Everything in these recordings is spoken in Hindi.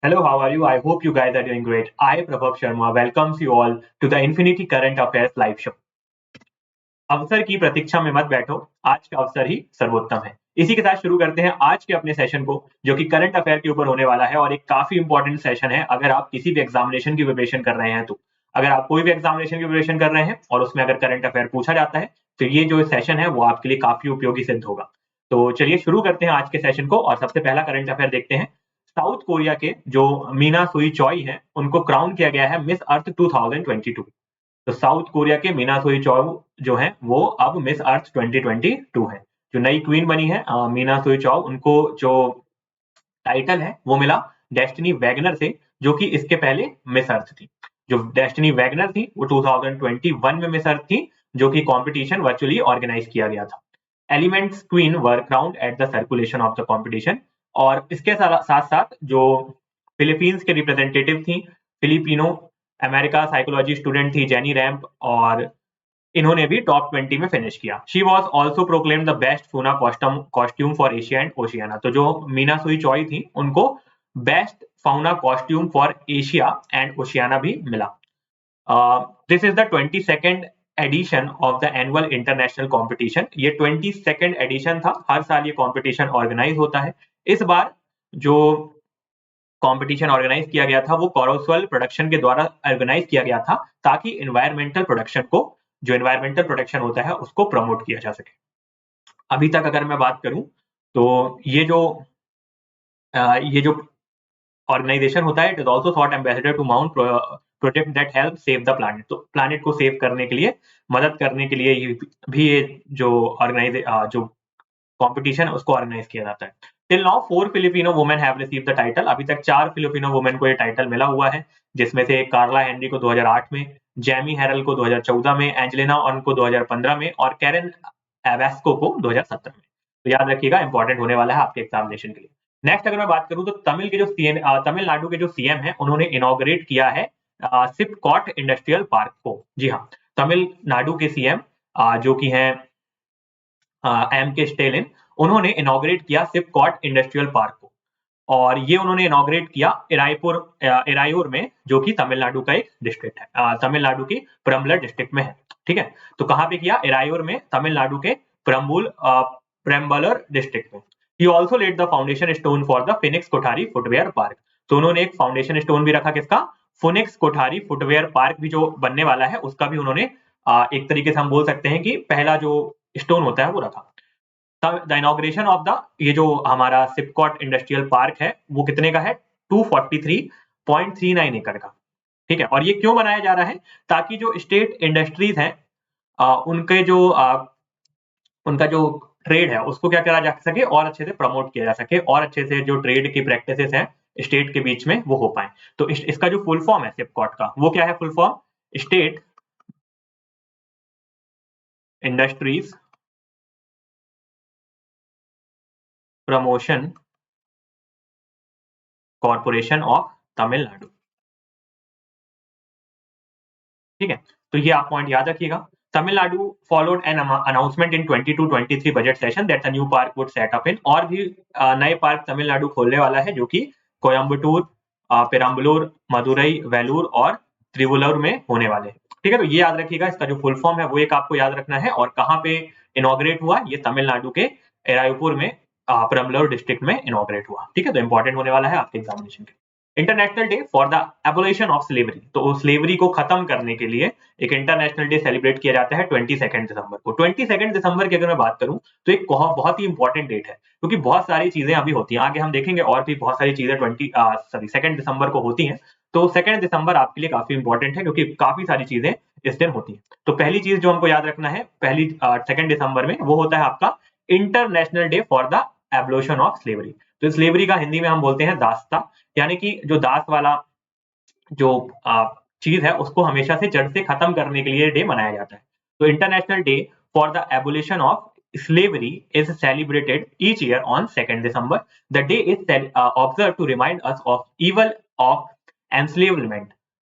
Hello, how are you? I hope you guys are doing great. I, Prabhav Sharma, welcomes you all to the Infinity Current Affairs live show. अवसर की प्रतीक्षा में मत बैठो, आज का अवसर ही सर्वोत्तम है। इसी के साथ शुरू करते हैं आज के अपने सेशन को, जो कि करंट अफेयर के ऊपर होने वाला है और एक काफी इंपॉर्टेंट सेशन है अगर आप किसी भी एग्जामिनेशन की प्रिपरेशन कर रहे हैं तो। अगर आप कोई भी एग्जामिनेशन की प्रिपरेशन कर रहे हैं और उसमें अगर करंट अफेयर पूछा जाता है तो ये जो सेशन है वो आपके लिए काफी उपयोगी सिद्ध होगा। तो चलिए शुरू करते हैं आज के सेशन को और सबसे पहला करंट अफेयर देखते हैं। साउथ कोरिया के जो मीना सुई चॉय हैं उनको क्राउन किया गया है मिस अर्थ 2022। तो साउथ कोरिया के मीना सुई चौ जो है वो अब मिस अर्थ 2022 है। जो नई क्वीन बनी है मीना सुई चौ, उनको जो टाइटल है वो मिला डेस्टिनी वैगनर से, जो कि इसके पहले मिस अर्थ थी। जो डेस्टिनी वैगनर थी वो 2021 में मिस अर्थ थी, जो कि कंपटीशन वर्चुअली ऑर्गेनाइज किया गया था। Elements queen were crowned at the circulation of the competition. और इसके साथ साथ जो फिलीपींस के रिप्रेजेंटेटिव थी, फिलिपिनो अमेरिका साइकोलॉजी स्टूडेंट थी जेनी रैम्प, और इन्होंने भी टॉप 20 में फिनिश किया। She was also proclaimed the best fauna costume for Asia and Oceania. तो जो मीना सुई चॉय थी उनको best fauna costume for Asia and Oceania भी मिला। This is the 22nd addition of the annual international competition. ये 22nd एडिशन था, हर साल ये कॉम्पिटिशन ऑर्गेनाइज होता है। इस बार जो कॉम्पिटिशन ऑर्गेनाइज किया गया था वो कॉरोसवेल प्रोडक्शन के द्वारा ऑर्गेनाइज किया गया था, ताकि एनवायरमेंटल प्रोडक्शन को, जो एनवायरमेंटल प्रोडक्शन होता है उसको प्रमोट किया जा सके। अभी तक अगर मैं बात करूं तो ये जो ऑर्गेनाइजेशन होता है, it is also thought ambassador to mount project that help save the planet. तो प्लानेट को सेव करने के लिए, मदद करने के लिए ये जो जो कॉम्पिटिशन है उसको ऑर्गेनाइज किया जाता है। Till now 4 Filipino women have received the title. अभी तक 4 फिलिपिनो वुमेन को ये टाइटल मिला हुआ है, जिसमें से कार्ला हेनरी को 2008 में, जैमी हेरल को 2014 में, एंजेलिना ऑन को 2015 में और कैरन एवेस्को को 2017 में। तो याद रखिएगा, इंपॉर्टेंट होने वाला है आपके एग्जामिनेशन के लिए। नेक्स्ट अगर मैं बात करूं तो तमिलनाडु के जो सीएम है उन्होंने इनॉग्रेट किया है सिपकॉट इंडस्ट्रियल पार्क को। जी हाँ, तमिलनाडु के सीएम जो कि हैं एम के स्टेलिन, उन्होंने इनॉग्रेट किया सिपकॉट इंडस्ट्रियल पार्क को। और ये उन्होंने इनॉग्रेट किया इरायूर में, जो कि तमिलनाडु का एक डिस्ट्रिक्ट है, तमिलनाडु की परम्बलर डिस्ट्रिक्ट में है। ठीक है, तो कहां पे किया? इरायूर में, तमिलनाडु के परम्बलर डिस्ट्रिक्ट में। He also laid the foundation stone for the Phoenix Kothari footwear park. तो उन्होंने एक फाउंडेशन स्टोन भी रखा, किसका? फिनिक्स कोठारी फुटवेयर पार्क भी जो बनने वाला है उसका भी उन्होंने एक तरीके से हम बोल सकते हैं कि पहला जो स्टोन होता है वो रखा। द इनॉग्रेशन ऑफ द, ये जो हमारा सिपकॉट इंडस्ट्रियल पार्क है वो कितने का है? 243.39 एकड़ का। ठीक है, और ये क्यों बनाया जा रहा है? ताकि जो स्टेट इंडस्ट्रीज हैं उनके जो उनका जो ट्रेड है उसको क्या करा जा सके, और अच्छे से प्रमोट किया जा सके, और अच्छे से जो ट्रेड की प्रैक्टिसेस हैं स्टेट के बीच में वो हो पाए। तो इसका जो फुल फॉर्म है सिपकॉट का, वो क्या है? Full form state industries promotion corporation of Tamil Nadu. ठीक है, तो ये आप पॉइंट याद रखिएगा। Tamil Nadu followed an announcement in 22-23 budget session that the new park would set up in. और भी नए पार्क तमिलनाडु खोलने वाला है, जो कि कोयम्बटूर, पेरम्बलूर, मदुरई, वेलूर और त्रिवुलर में होने वाले हैं। ठीक है, तो ये याद रखिएगा, इसका जो फुल फॉर्म है वो एक आपको याद रखना है। और कहाँ पे इनॉग्रेट हुआ? ये तमिलनाडु के एरायुपुर में, पेरम्बलूर डिस्ट्रिक्ट में इनॉग्रेट हुआ। ठीक है, तो इंपॉर्टेंट होने वाला है आपके एग्जामिनेशन के। International day for the abolition of slavery. तो स्लेवरी को खत्म करने के लिए एक इंटरनेशनल डे सेलिब्रेट किया जाता है 22 दिसंबर को। 22 दिसंबर की अगर मैं बात करूं तो एक बहुत ही इंपॉर्टेंट डेट है, क्योंकि बहुत सारी चीजें अभी होती हैं, आगे हम देखेंगे और भी बहुत सारी चीजें 2 दिसंबर को होती हैं। तो 2 दिसंबर आपके लिए काफी इंपॉर्टेंट है, क्योंकि काफी सारी चीजें इस दिन होती हैं। तो पहली चीज जो हमको याद रखना है, पहली 2 दिसंबर में, वो होता है आपका international day for the abolition of slavery. तो स्लेवरी का हिंदी में हम बोलते हैं दासता, यानी कि जो दास वाला जो चीज है उसको हमेशा से जड़ से खत्म करने के लिए डे मनाया जाता है। तो international day for the abolition of slavery is celebrated each year on 2nd December. The day is observed to remind us of evil of enslavement,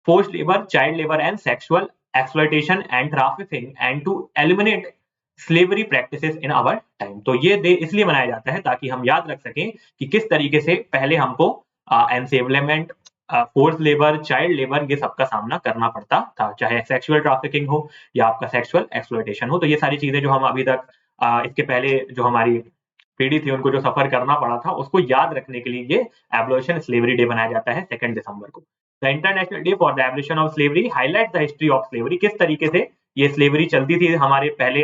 forced labor, child labor and sexual exploitation and trafficking, and to eliminate slavery practices in our time. तो ये डे इसलिए मनाया जाता है ताकि हम याद रख सकें कि किस तरीके से पहले हमको एनसेबलमेंट, फोर्स लेबर, चाइल्ड लेबर, ये सबका सामना करना पड़ता था, चाहे सेक्सुअल ट्रैफिकिंग हो या आपका सेक्सुअल एक्सप्लॉयटेशन हो। तो ये सारी चीजें जो हम अभी तक इसके पहले जो हमारी पीढ़ी थी उनको जो सफर करना पड़ा था, उसको याद रखने के लिए ये एबॉलिशन स्लेवरी डे मनाया जाता है 2 दिसंबर को। The international day for the abolition of slavery highlight the history of slavery, किस तरीके से ये स्लेवरी चलती थी हमारे पहले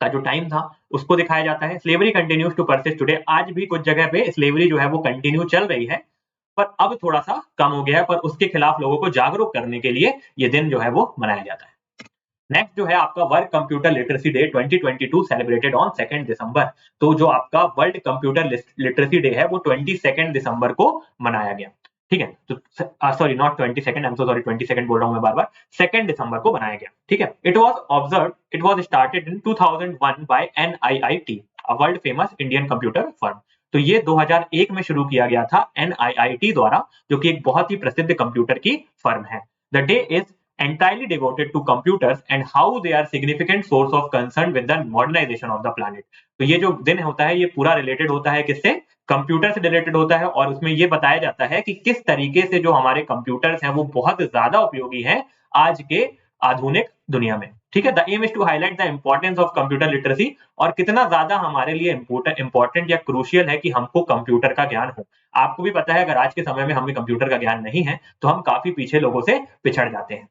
का जो टाइम था उसको दिखाया जाता है। Slavery continues to persist today, आज भी कुछ जगह पे स्लेवरी जो है वो कंटिन्यू चल रही है, पर अब थोड़ा सा कम हो गया है, पर उसके खिलाफ लोगों को जागरूक करने के लिए ये दिन जो है वो मनाया जाता है। नेक्स्ट जो है आपका world computer literacy day 2022 celebrated on 2 दिसंबर। तो जो आपका वर्ल्ड कंप्यूटर लिटरेसी डे है वो 22 दिसंबर को मनाया गया। ठीक है, तो sorry not 22, I am so sorry, 22 बोल रहा हूं मैं बार बार, 2 दिसंबर को बनाया गया। ठीक है, it was started in 2001 by NIIT, a world famous Indian computer firm. तो ये 2001 में शुरू किया गया था NIIT द्वारा, जो कि एक बहुत ही प्रसिद्ध कंप्यूटर की फर्म है। The day is entirely devoted to computers and how they are significant source of concern with the modernization of the planet। तो ये जो दिन होता है ये पूरा रिलेटेड होता है किससे? कंप्यूटर से रिलेटेड होता है, और उसमें ये बताया जाता है कि किस तरीके से जो हमारे कंप्यूटर्स हैं वो बहुत ज्यादा उपयोगी हैं आज के आधुनिक दुनिया में। ठीक है, the aim is to highlight the importance of computer literacy, और कितना ज्यादा हमारे लिए इंपॉर्टेंट या क्रूशियल है कि हमको कंप्यूटर का ज्ञान हो। आपको भी पता है अगर आज के समय में हमें कंप्यूटर का ज्ञान नहीं है तो हम काफी पीछे लोगों से पिछड़ जाते हैं।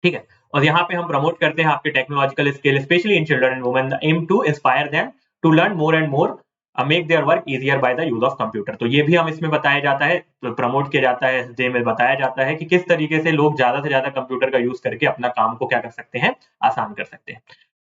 ठीक है, और यहाँ पे हम प्रमोट करते हैं आपके technological skill, specially in children and women, the aim to inspire them to learn more and more, make their work easier by the use of computer. तो ये भी हम इसमें बताया जाता है, प्रमोट किया जाता है, इस डे में बताया जाता है कि किस तरीके से लोग ज्यादा से ज्यादा कंप्यूटर का यूज करके अपना काम को क्या कर सकते हैं, आसान कर सकते हैं।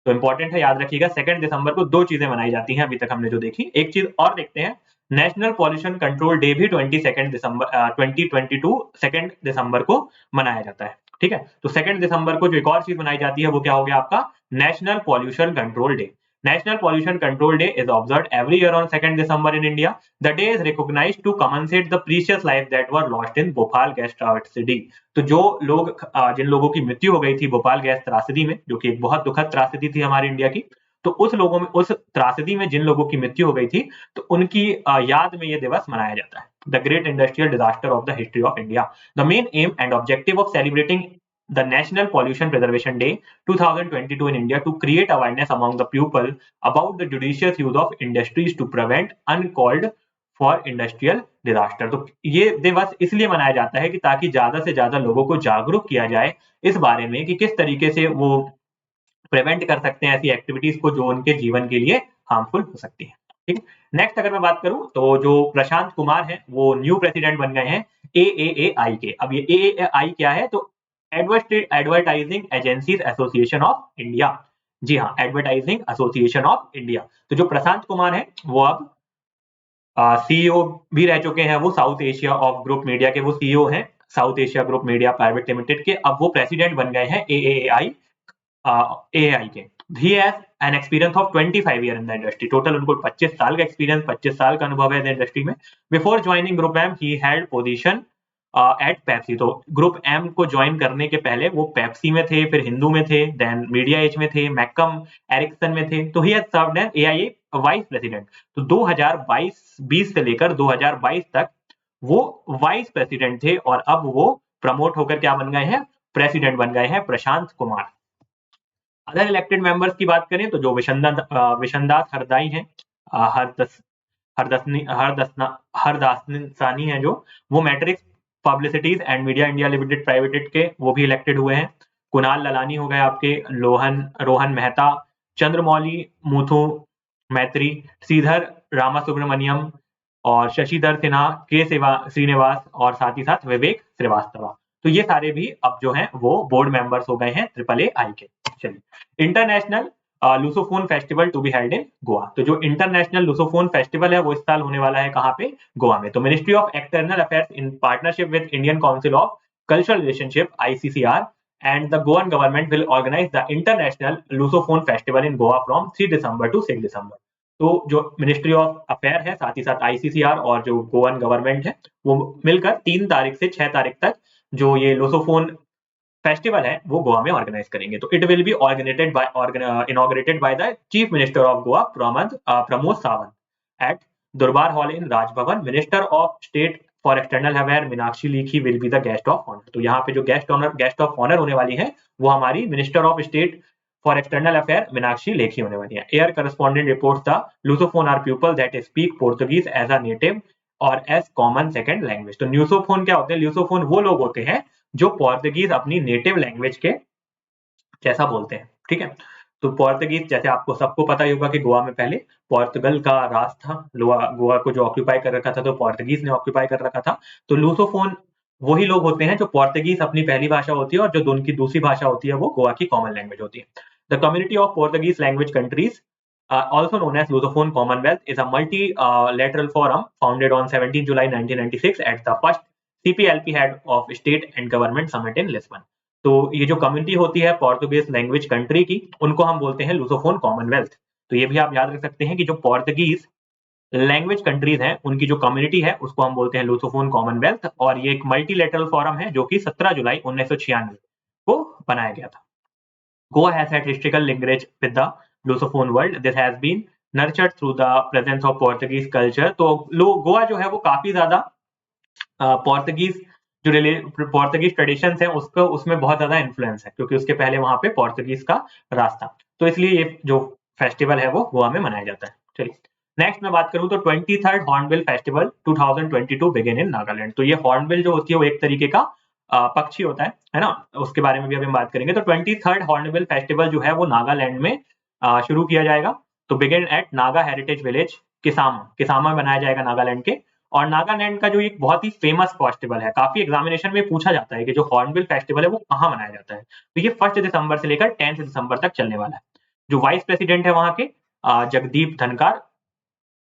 तो इंपॉर्टेंट है, याद रखिएगा 2 दिसंबर को 2 चीजें मनाई जाती हैं अभी तक हमने जो देखी। एक चीज और देखते हैं, नेशनल पॉल्यूशन कंट्रोल डे भी 22 दिसंबर 2022 2 दिसंबर को मनाया जाता है। ठीक है, तो 2 दिसंबर को जो एक और चीज मनाई जाती है वो क्या हो गया आपका, national pollution control day. National pollution control day is observed every year on 2 December in India. The day is recognised to commemorate the precious life that were lost in Bhopal gas tragedy. तो जो लोग जिन लोगों की मृत्यु हो गई थी भोपाल गैस त्रासदी में, जो कि एक बहुत दुखद त्रासदी थी हमारे इंडिया की, तो उस त्रासदी में जिन लोगों की मृत्यु हो गई थी तो उनकी याद में ये दिवस मनाया जाता है। The great industrial disaster of the history of India, the main M and objective of celebrating the National Pollution Preservation Day 2022 in India to create awareness among the people about the judicious use of industries to prevent uncalled for industrial disaster। तो ये दिवस इसलिए मनाया जाता है कि ताकि ज्यादा से ज्यादा लोगों को जागरूक किया जाए इस बारे में कि किस तरीके से वो प्रिवेंट कर सकते हैं ऐसी एक्टिविटीज को जो उनके जीवन के लिए हार्मफुल हो सकती है। ठीक है, नेक्स्ट अगर मैं बात करूं तो जो प्रशांत कुमार है वो न्यू प्रेसिडेंट बन गए हैं AAAI के। अब ये AAAI क्या है, तो advertising agencies association of India. जी हाँ, एडवर्टाइजिंग एसोसिएशन ऑफ इंडिया। तो जो प्रशांत कुमार है वो अब सीईओ भी रह चुके हैं, वो south Asia of group media के वो सीईओ हैं, south Asia group media private limited के। अब वो प्रेसिडेंट बन गए हैं AAAI के। He has an experience of 25 year in the industry. Total उनको 25 साल का एक्सपीरियंस, 25 साल का अनुभव है इंडस्ट्री में। Before joining group M he held position at Pepsi. तो ग्रुप एम को ज्वाइन करने के पहले वो पेप्सी में थे, फिर हिंदू में थे, देन मीडिया एज में थे, मैकम एरिक्सन में थे। तो he has served as AIA vice president. तो 2020 से लेकर 2022 तक वो वाइस प्रेसिडेंट थे, और अब वो प्रमोट होकर क्या बन गए हैं, प्रेसिडेंट बन गए हैं Prashant Kumar. Other elected members की बात करें तो जो विशनदास हरदाई हैं, हरदासनी है जो, वो matrix publicities and media India limited private के वो भी इलेक्टेड हुए हैं। कुणाल ललानी हो गए आपके, रोहन मेहता, चंद्रमौली मुथु मैत्री, श्रीधर रामासुब्रमण्यम और शशिधर सिन्हा, के श्रीनिवास और साथ ही साथ विवेक श्रीवास्तव। तो ये सारे भी अब जो हैं वो बोर्ड मेंबर्स हो गए हैं AAAI के। चलिए, international lusophone festival to be held in Goa. तो जो इंटरनेशनल लूसोफोन फेस्टिवल है वो इस साल होने वाला है कहाँ पे, गोवा में। तो ministry of external affairs in partnership with Indian council of cultural relationship ICCR and the Goan government will organize the international Lusophone festival in Goa from 3 December to 6 December। तो जो मिनिस्ट्री ऑफ अफेयर है, साथ ही साथ ICCR और जो गोवन गवर्नमेंट है, वो मिलकर 3 तारीख से 6 तारीख तक जो ये लूसोफोन फेस्टिवल है वो गोवा में ऑर्गेनाइज करेंगे। तो it will be inaugurated by the chief minister of Goa Pramod Sawant at Darbar hall in Rajbhavan. Minister of state for external affair Meenakshi Lekhi will be the guest of honour. तो यहाँ पे जो गेस्ट ऑफ ऑनर होने वाली है वो हमारी minister of state for external affair Meenakshi Lekhi होने वाली है। Air correspondent reports the lusophone are people that speak Portuguese as a native or as common second language. तो ल्यूसोफोन क्या होते हैं? ल्यूसोफोन वो लोग होते हैं जो पोर्तुगीज अपनी नेटिव लैंग्वेज के जैसा बोलते हैं, ठीक है। तो पोर्तुगीज जैसे आपको सबको पता ही होगा कि गोवा में पहले पोर्तुगल का राज था, गोवा को जो ऑक्यूपाई कर रखा था तो पोर्तुगीज ने ऑक्यूपाई कर रखा था। तो लूसोफोन वही लोग होते हैं जो पोर्तुगीज अपनी पहली भाषा होती है और जो उनकी दूसरी भाषा होती है वो गोवा की कॉमन लैंग्वेज होती है। The community of Portuguese language countries also known as Lusophone Commonwealth is a multilateral forum founded on 17 July 1996 at the first CPLP head of state and government summit in Lisbon। तो ये जो कम्युनिटी होती है पोर्तुगीज लैंग्वेज कंट्री की, उनको हम बोलते हैं लूसोफोन कॉमनवेल्थ। तो ये भी आप याद रख सकते हैं कि जो पोर्तुगीज लैंग्वेज कंट्रीज हैं उनकी जो कम्युनिटी है उसको हम बोलते हैं लूसोफोन कॉमनवेल्थ। और ये एक मल्टीलेटरल फोरम है जो कि 17 जुलाई 1996 को बनाया गया था। Goa has had historical linkage with the Lusophone world. This has been nurtured through the presence of Portuguese culture। तो गोवा जो है वो काफी ज्यादा पोर्तुगीज ट्रेडिशंस है उसको उसमें बहुत ज्यादा इन्फ्लुएंस है, क्योंकि उसके पहले वहां पे पोर्तुगीज का राज था। तो इसलिए ये जो फेस्टिवल है वो गोवा में मनाया जाता है। चलिए नेक्स्ट मैं बात करूं तो 23rd hornbill festival 2022 begin in Nagaland. तो ये हॉर्नबिल जो होती है वो एक तरीके का पक्षी होता है ना, उसके बारे में भी अभी हम बात करेंगे। तो 23rd हॉर्नबिल फेस्टिवल जो है वो नागालैंड में शुरू किया जाएगा। तो begin eight Naga heritage village Kisama में बनाया जाएगा नागालैंड के। और नागालैंड का जो एक बहुत ही फेमस फेस्टिवल है, काफी एग्जामिनेशन में पूछा जाता है कि जो हॉर्नबिल फेस्टिवल है वो कहाँ मनाया जाता है। तो ये 1 दिसंबर से लेकर 10 दिसंबर तक चलने वाला है। जो वाइस प्रेसिडेंट है वहां के जगदीप धनकार,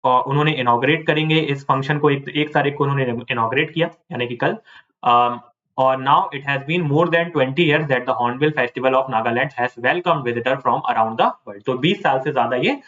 और उन्होंने इनॉग्रेट करेंगे इस फंक्शन को। 1 तारीख को उन्होंने इनॉग्रेट किया यानी कि कल। और now it has been more than 20 years that the Hornbill festival of Nagaland has welcomed visitor from around the world. तो 20 साल से ज्यादा ये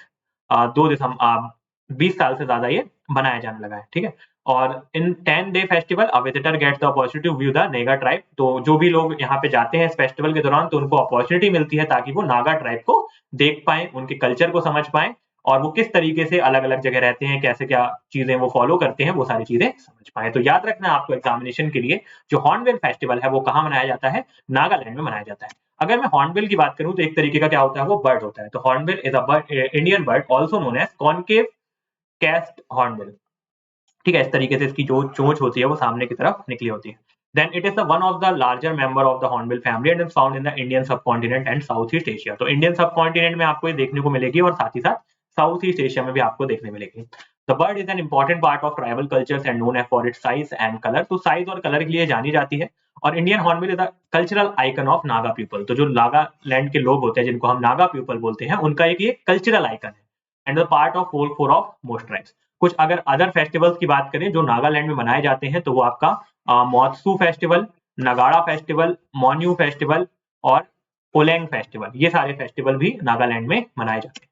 20 साल से ज्यादा ये बनाया जाने लगा है, ठीक है। और in 10-day festival a visitor gets the opportunity to view the नेगा ट्राइब। तो जो भी लोग यहाँ पे जाते हैं इस फेस्टिवल के दौरान तो उनको अपॉर्चुनिटी मिलती है ताकि वो नागा ट्राइब को देख पाए, उनके कल्चर को समझ पाए और वो किस तरीके से अलग अलग जगह रहते हैं, कैसे क्या चीजें वो फॉलो करते हैं, वो सारी चीजें समझ पाए। तो याद रखना आपको एग्जामिनेशन के लिए जो हॉर्नबिल फेस्टिवल है वो कहाँ मनाया जाता है? नागालैंड में मनाया जाता है। अगर मैं हॉर्नबिल की बात करूं तो एक तरीके का क्या होता है, वो बर्ड होता है। तो hornbill is a Indian bird also known as concave casque hornbill, ठीक है। इस तरीके से इसकी जो चोंच होती है वो सामने की तरफ निकली होती है। Then it is the one of the larger member of the hornbill family and is found in the Indian subcontinent and Southeast Asia। तो इंडियन सबकॉन्टिनेंट में आपको ये देखने को मिलेगी और साथ ही साथ साउथ ईस्ट एशिया में भी आपको देखने मिलेगी। The bird is an important part of tribal cultures and known for its size and color। तो साइज और कलर के लिए जानी जाती है। और Indian hornbill is a cultural icon of Naga people. तो जो नागालैंड के लोग होते हैं जिनको हम नागा पीपल बोलते हैं, उनका एक ये कल्चरल आइकन है and the part of folklore of most tribes. कुछ अगर अदर फेस्टिवल्स की बात करें जो नागालैंड में मनाए जाते हैं तो वो आपका मॉत्सू फेस्टिवल, नगाड़ा फेस्टिवल, मोन्यू फेस्टिवल और पोलेंग फेस्टिवल, ये सारे फेस्टिवल भी नागालैंड में मनाए जाते हैं।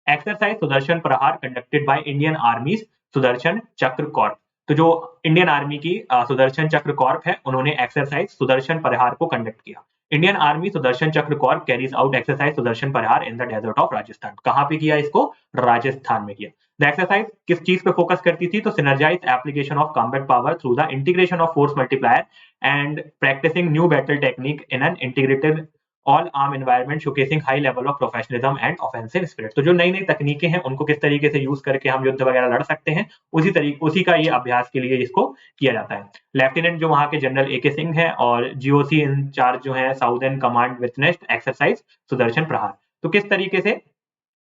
एक्सरसाइज सुदर्शन प्रहार conducted by Indian army Sudarshan Chakra Corp. तो जो इंडियन आर्मी की सुदर्शन चक्र कॉर्प है उन्होंने एक्सरसाइज सुदर्शन प्रहार को कंडक्ट किया। Indian army Sudarshan Chakra corps carries out exercise Sudarshan Prahar in the desert of Rajasthan. कहाँ पे किया इसको? राजस्थान में किया। द एक्सरसाइज किस चीज पे फोकस करती थी? तो synergise application of combat power through the integration of force multiplier and practising new battle technique in an integrated all arm environment showcasing high level of professionalism and offensive spirit. तो जो नई नई तकनीकें हैं उनको किस तरीके से यूज करके हम युद्ध वगैरह लड़ सकते हैं, उसी का ये अभ्यास के लिए इसको किया जाता है। लेफ्टिनेंट जो वहां के जनरल AK सिंह है और GOC इंचार्ज जो है southern command witnessed exercise Sudarshan प्रहार। तो किस तरीके से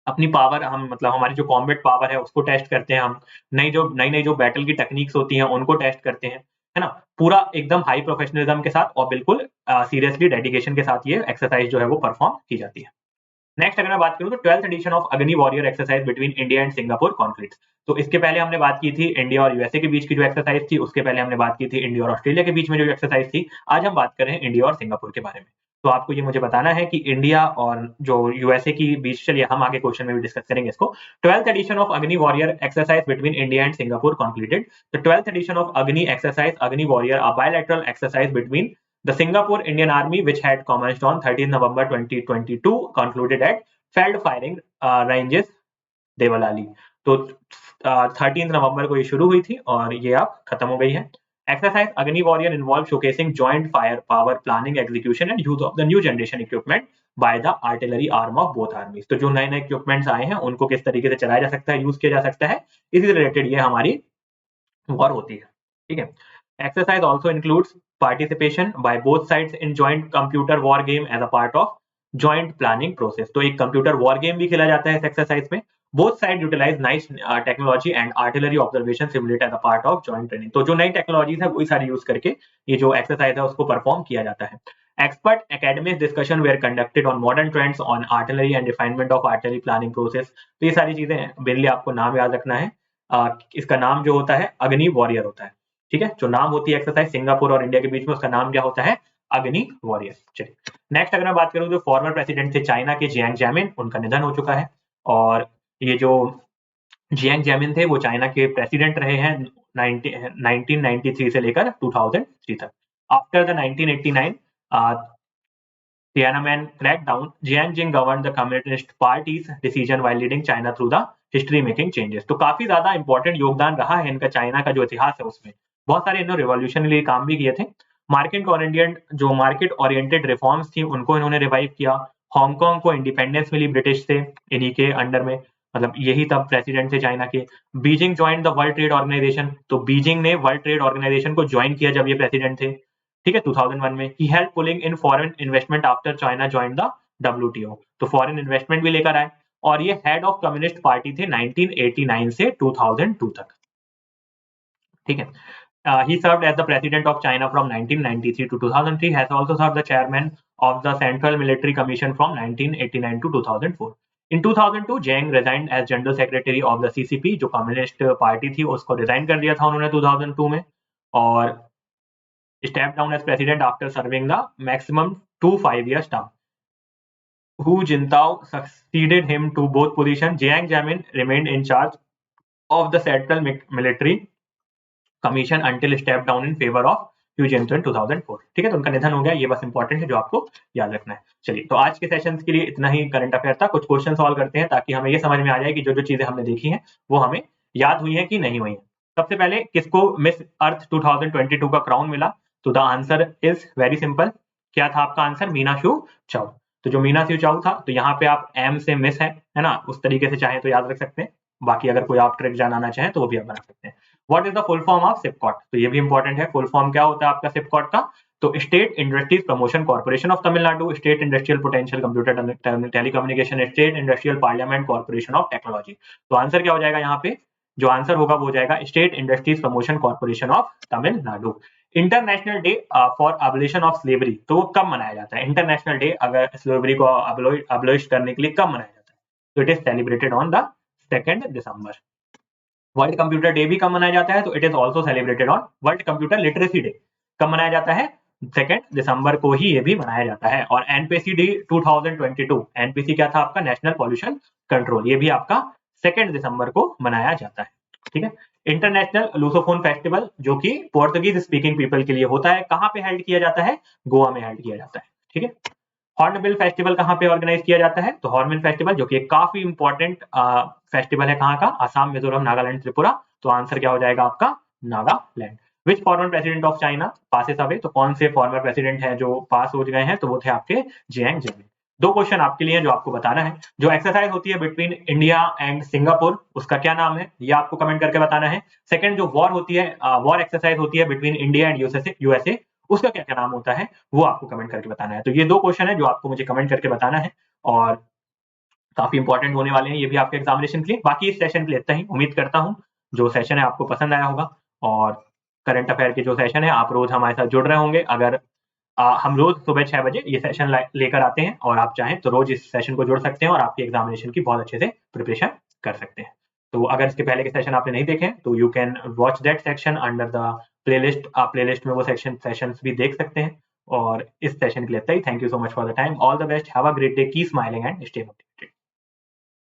अपनी पावर हम मतलब हमारी जो कॉम्बैट पावर है उसको टेस्ट करते हैं, हम नई जो बैटल की टेक्निक्स होती हैं उनको टेस्ट करते हैं, है ना। पूरा एकदम हाई प्रोफेशनलिज्म के साथ और बिल्कुल सीरियसली डेडिकेशन के साथ ये एक्सरसाइज जो है वो परफॉर्म की जाती है। नेक्स्ट अगर मैं बात करूं तो 12th edition of Agni warrior exercise between India and Singapore conflict. तो इसके पहले हमने बात की थी इंडिया और USA के बीच की जो एक्सरसाइज थी, उसके पहले हमने बात की थी इंडिया और ऑस्ट्रेलिया के बीच में जो एक्सरसाइज थी। आज हम बात कर रहे हैं इंडिया और सिंगापुर के बारे में। तो आपको ये मुझे बताना है कि इंडिया और जो USA की बीच, चलिए हम आगे क्वेश्चन में भी डिस्कस करेंगे इसको। 12th edition of Agni warrior exercise between India and Singapore concluded. The 12th edition of Agni exercise Agni warrior a bilateral exercise between the Singapore Indian Army which had commenced on 13 November 2022 concluded at Feld Firing Ranges Devlali. तो 13 नवंबर को ये शुरू हुई थी और ये अब खत्म हो गई है। Exercise Agni warrior involve showcasing joint fire power planning execution and use of the new generation equipment by the artillery arm of both आर्मीज। तो जो नए नए इक्विपमेंट्स आए हैं उनको किस तरीके से चलाया जा सकता है, यूज किया जा सकता है, इसी से रिलेटेड ये हमारी वॉर होती है। ठीक है। Exercise also includes participation by both sides in joint computer war game as a part of joint planning process. तो एक कंप्यूटर वॉर गेम भी खेला जाता है इस एक्सरसाइज में। Both side utilise nice technology and artillery observation simulate as a part of joint training. तो जो नई टेक्नोलॉजीज है वही सारी यूज करके ये जो एक्सरसाइज है उसको परफॉर्म किया जाता है। Expert academic discussion were conducted on modern trends on artillery and refinement of artillery planning process। तो ये सारी चीजें मेनली आपको नाम याद रखना है। इसका नाम जो होता है अग्नि वॉरियर होता है। ठीक है, जो नाम होती है एक्सरसाइज सिंगापुर और इंडिया के बीच में, उसका नाम क्या होता है, अग्नि वॉरियर। चलिए नेक्स्ट अगर मैं बात करूं जो फॉर्मर प्रेसिडेंट थे चाइना के जियांग जेमिन, उनका निधन हो चुका है। और ये जो जियांग जेमिन थे वो चाइना के प्रेसिडेंट रहे हैं 1993 से लेकर 2003 तक। After the 1989 Tiananmen crackdown, Jiang Jing governed the Communist Party's decision while leading China through the history making changes। तो काफी ज्यादा इंपॉर्टेंट योगदान रहा है इनका चाइना का जो इतिहास है उसमें। बहुत सारे इन्होंने रिवॉल्यूशनरी काम भी किए थे। मार्केट ओरिएंटेड रिफॉर्म्स थी उनको इन्होंने रिवाइव किया। हांगकांग को इंडिपेंडेंस मिली ब्रिटिश से इन्हीं के अंडर में, मतलब यही तब प्रेसिडेंट थे चाइना के। Beijing join the world trade organisation, तो बीजिंग ने वर्ल्ड ट्रेड ऑर्गेनाइजेशन को ज्वाइन किया जब ये प्रेसिडेंट थे। ठीक है, 2001 में। He help pulling in foreign investment after China join the WTO। तो फॉरेन इन्वेस्टमेंट भी लेकर आए। और ये हेड ऑफ कम्युनिस्ट पार्टी थे 1989 से 2002 तक। ठीक है। He served as the president of China from 1993 to 2003, has also served the chairman of the Central Military Commission from 1989 to 2004. In 2002, Jiang resigned as General Secretary of the CCP, जो कम्युनिस्ट पार्टी थी उसको रिजाइन कर दिया था उन्होंने 2002 में। और stepped down as president after serving the maximum 2 5-year term. Hu Jintao succeeded him to both positions. Jiang Zemin remained in charge of the Central Military Commission until stepped down in favor of Hu Jintao in 2004। ठीक है, तो उनका निधन हो गया, ये बस इंपॉर्टेंट है जो आपको याद रखना है। चलिए, तो आज के सेशन के लिए इतना ही करंट अफेयर था। कुछ क्वेश्चन सॉल्व करते हैं ताकि हमें ये समझ में आ जाए कि जो जो चीजें हमने देखी हैं वो हमें याद हुई है कि नहीं हुई है। सबसे पहले किसको मिस अर्थ 2022 का क्राउन मिला? तो the answer is very simple. क्या था आपका आंसर? मीनाक्षी चाउ। तो जो मीनाक्षी चाउ था, तो यहाँ पे आप एम से मिस है ना, उस तरीके से चाहे तो याद रख सकते हैं। बाकी अगर कोई आप ट्रिक जानना चाहें तो वो भी आप बना सकते हैं। What is the full form of SIPCOT? तो ये भी इंपॉर्टेंट है, फुल फॉर्म क्या होता है आपका सिपकॉट का? तो state industries promotion corporation of Tamil Nadu, state industrial potential computer telecommunication, state industrial parliament corporation of technology. तो आंसर क्या हो जाएगा यहाँ पे? जो आंसर होगा वो हो जाएगा state industries promotion corporation of Tamil Nadu. International day for abolition of slavery, तो वो कब मनाया जाता है? इंटरनेशनल डे अगर स्लेवरी को अबोलिश करने के लिए कब मनाया जाता है? तो it is celebrated on the 2 December. World computer day भी कब मनाया जाता है? तो it is also celebrated on world computer literacy day. कब मनाया जाता है? 2 दिसंबर को ही ये भी मनाया जाता है। और एनपीसी डे 2022, एनपीसी क्या था आपका? नेशनल पॉल्यूशन कंट्रोल, ये भी आपका 2 दिसंबर को मनाया जाता है। ठीक है। इंटरनेशनल लूसोफोन फेस्टिवल जो कि पोर्तुगीज स्पीकिंग पीपल के लिए होता है, कहाँ पे हेल्ड किया जाता है? गोवा में हेल्ड किया जाता है। ठीक है। हॉर्नबिल फेस्टिवल कहाँ पे ऑर्गेनाइज किया जाता है? तो हॉर्नबिल फेस्टिवल जो कि काफी इंपॉर्टेंट फेस्टिवल है, कहाँ का? आसाम, मिजोरम, नागालैंड, त्रिपुरा। तो आंसर क्या हो जाएगा आपका? Nagaland. Which former president of China passes away? तो कौन से फॉर्मर प्रेसिडेंट है जो पास हो गए हैं? तो वो थे आपके जियांग जेमिन। 2 क्वेश्चन आपके लिए जो आपको बताना है। जो एक्सरसाइज होती है बिटवीन इंडिया एंड सिंगापुर, उसका क्या नाम है ये आपको कमेंट करके बताना है। सेकंड, जो वॉर होती है, वॉर एक्सरसाइज होती है बिटवीन इंडिया एंड यूएसए, उसका क्या क्या नाम होता है वो आपको कमेंट करके बताना है। तो ये 2 क्वेश्चन है जो आपको मुझे कमेंट करके बताना है और काफी इंपॉर्टेंट होने वाले हैं ये भी आपके एग्जामिनेशन के लिए। बाकी इस सेशन के लिए इतना ही। उम्मीद करता हूँ जो सेशन है आपको पसंद आया होगा और करंट अफेयर के जो सेशन है आप रोज हमारे साथ जुड़ रहे होंगे। अगर हम रोज सुबह 6 बजे ये सेशन लेकर आते हैं और आप चाहें तो रोज इस सेशन को जोड़ सकते हैं और आपकी एग्जामिनेशन की बहुत अच्छे से प्रिपरेशन कर सकते हैं। तो अगर इसके पहले के सेशन आपने नहीं देखे तो you can watch that section under the playlist. आप प्लेलिस्ट में वो सेशंस भी देख सकते हैं। और इस सेशन के लिए इतना ही। Thank you so much for the time. All the best, have a great day, keep smiling and stay motivated.